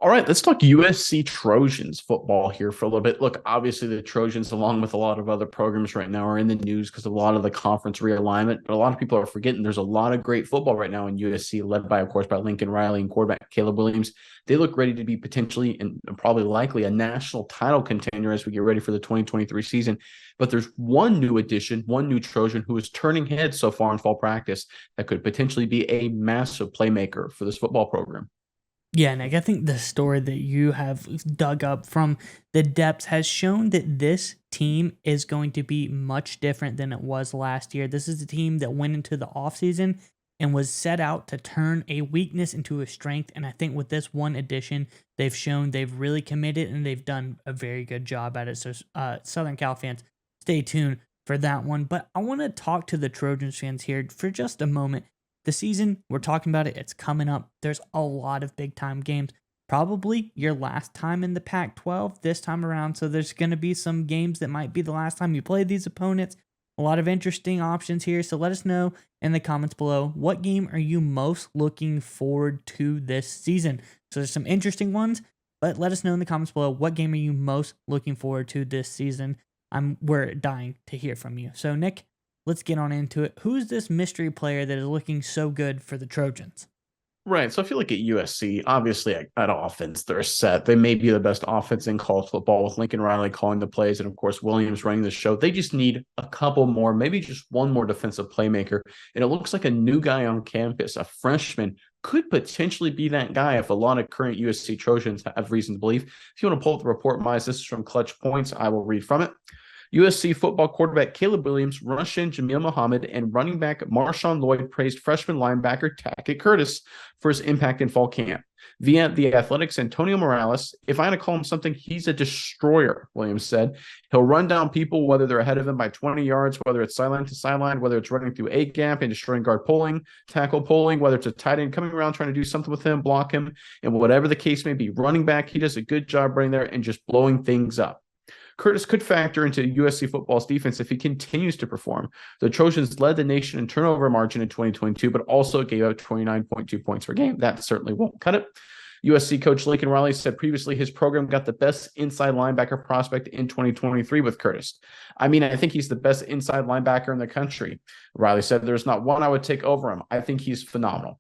All right, let's talk USC Trojans football here for a little bit. Look, obviously the Trojans, along with a lot of other programs right now, are in the news because of a lot of the conference realignment. But a lot of people are forgetting there's a lot of great football right now in USC, led by, of course, by Lincoln Riley and quarterback Caleb Williams. They look ready to be potentially and probably likely a national title contender as we get ready for the 2023 season. But there's one new addition, one new Trojan who is turning heads so far in fall practice that could potentially be a massive playmaker for this football program. Yeah, Nick, I think the story that you have dug up from the depths has shown that this team is going to be much different than it was last year. This is a team that went into the offseason and was set out to turn a weakness into a strength. And I think with this one addition, they've shown they've really committed and they've done a very good job at it. So, Southern Cal fans, stay tuned for that one. But I want to talk to the Trojans fans here for just a moment. The season, we're talking about it, it's coming up. There's a lot of big time games. Probably your last time in the Pac 12 this time around. So there's going to be some games that might be the last time you play these opponents. A lot of interesting options here. So let us know in the comments below, what game are you most looking forward to this season? So there's some interesting ones, but let us know in the comments below, what game are you most looking forward to this season? We're dying to hear from you. So Nick, let's get on into it. Who's this mystery player that is looking so good for the Trojans? Right. So I feel like at USC, obviously at offense, they're set. They may be the best offense in college football with Lincoln Riley calling the plays and, of course, Williams running the show. They just need a couple more, maybe just one more defensive playmaker. And it looks like a new guy on campus, a freshman, could potentially be that guy if a lot of current USC Trojans have reason to believe. If you want to pull up the report, Mize, this is from Clutch Points. I will read from it. USC football quarterback Caleb Williams, Russian Jamil Muhammad, and running back Marshawn Lloyd praised freshman linebacker Tacky for his impact in fall camp. Via the Athletics' Antonio Morales, if I had to call him something, he's a destroyer, Williams said. He'll run down people, whether they're ahead of him by 20 yards, whether it's sideline to sideline, whether it's running through a gap and destroying guard pulling, tackle pulling, whether it's a tight end coming around trying to do something with him, block him, and whatever the case may be. Running back, he does a good job running there and just blowing things up. Curtis could factor into USC football's defense if he continues to perform. The Trojans led the nation in turnover margin in 2022, but also gave out 29.2 points per game. That certainly won't cut it. USC coach Lincoln Riley said previously his program got the best inside linebacker prospect in 2023 with Curtis. I mean, I think he's the best inside linebacker in the country. Riley said there's not one I would take over him. I think he's phenomenal.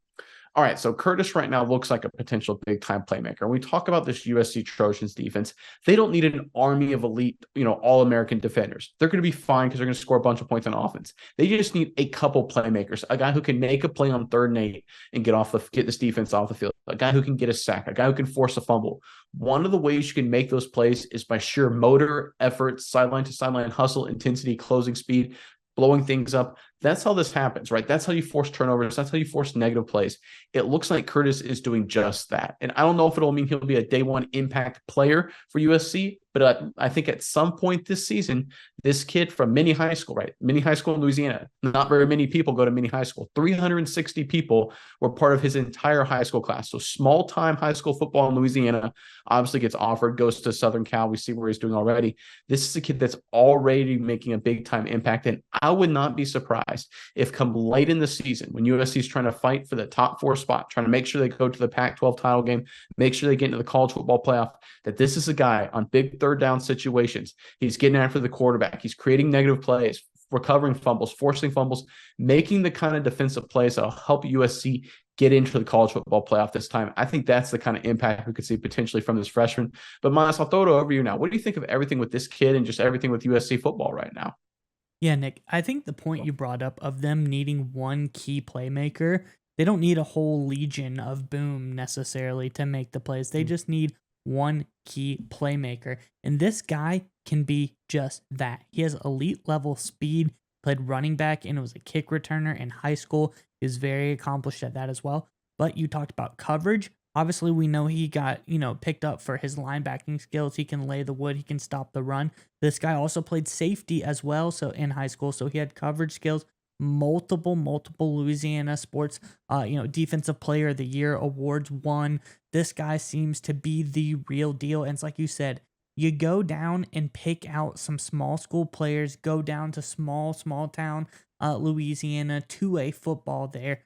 All right, so Curtis right now looks like a potential big-time playmaker. When we talk about this USC Trojans defense, they don't need an army of elite, all-American defenders. They're going to be fine because they're going to score a bunch of points on offense. They just need a couple playmakers, a guy who can make a play on 3rd and 8 and get this defense off the field, a guy who can get a sack, a guy who can force a fumble. One of the ways you can make those plays is by sheer motor, effort, sideline to sideline hustle, intensity, closing speed, blowing things up. That's how this happens, right? That's how you force turnovers. That's how you force negative plays. It looks like Curtis is doing just that. And I don't know if it'll mean he'll be a day one impact player for USC, but I think at some point this season, this kid from Mini High School, right? Mini High School in Louisiana, not very many people go to Mini High School. 360 people were part of his entire high school class. So small time high school football in Louisiana obviously gets offered, goes to Southern Cal. We see where he's doing already. This is a kid that's already making a big time impact. And I would not be surprised if come late in the season, when USC is trying to fight for the top 4 spot, trying to make sure they go to the Pac-12 title game, make sure they get into the college football playoff, that this is a guy on big 3rd down situations. He's getting after the quarterback. He's creating negative plays, recovering fumbles, forcing fumbles, making the kind of defensive plays that'll help USC get into the college football playoff this time. I think that's the kind of impact we could see potentially from this freshman. But Miles, I'll throw it over to you now. What do you think of everything with this kid and just everything with USC football right now? Yeah, Nick, I think the point you brought up of them needing one key playmaker, they don't need a whole legion of boom necessarily to make the plays. They just need one key playmaker. And this guy can be just that. He has elite level speed, played running back, and was a kick returner in high school. He was very accomplished at that as well. But you talked about coverage. Obviously, we know he got, picked up for his linebacking skills. He can lay the wood. He can stop the run. This guy also played safety as well, so in high school. So he had coverage skills, multiple Louisiana sports, defensive player of the year awards won. This guy seems to be the real deal. And it's like you said, you go down and pick out some small school players, go down to small town Louisiana, 2A football there.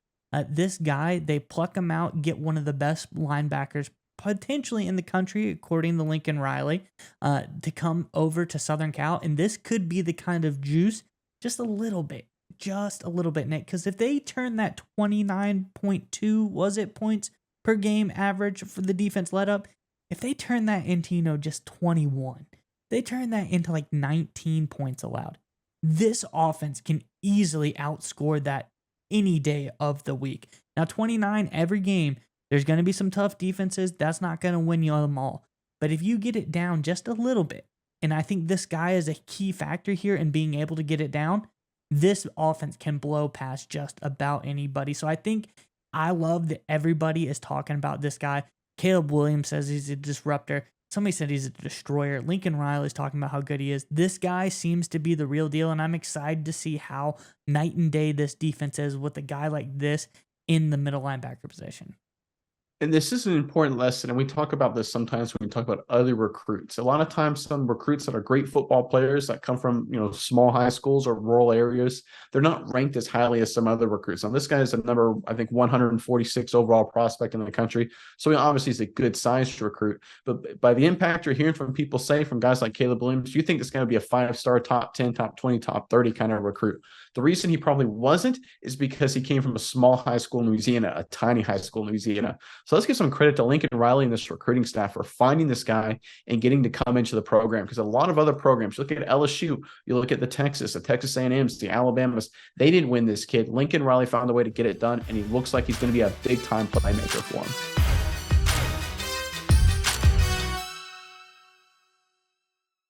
This guy, they pluck him out, get one of the best linebackers potentially in the country, according to Lincoln Riley, to come over to Southern Cal. And this could be the kind of juice, just a little bit, Nick. Because if they turn that 29.2, was it, points per game average for the defense let up, if they turn that into, just 21, they turn that into like 19 points allowed. This offense can easily outscore that any day of the week. Now, 29 every game, there's going to be some tough defenses. That's not going to win you them all. But if you get it down just a little bit, and I think this guy is a key factor here in being able to get it down, this offense can blow past just about anybody. So I love that everybody is talking about this guy. Caleb Williams says he's a disruptor. Somebody said he's a destroyer. Lincoln Riley's talking about how good he is. This guy seems to be the real deal, and I'm excited to see how night and day this defense is with a guy like this in the middle linebacker position. And this is an important lesson, and we talk about this sometimes when we talk about other recruits. A lot of times, some recruits that are great football players that come from small high schools or rural areas, they're not ranked as highly as some other recruits. Now, this guy is a number, I think, 146 overall prospect in the country, so he obviously is a good sized recruit. But by the impact you're hearing from people say from guys like Caleb Williams, you think it's going to be a 5-star, top 10, top 20, top 30 kind of recruit. The reason he probably wasn't is because he came from a small high school in Louisiana, a tiny high school in Louisiana. So let's give some credit to Lincoln Riley and this recruiting staff for finding this guy and getting to come into the program, because a lot of other programs, look at LSU, you look at the Texas A&Ms, the Alabamas, they didn't win this kid. Lincoln Riley found a way to get it done, and he looks like he's going to be a big-time playmaker for him.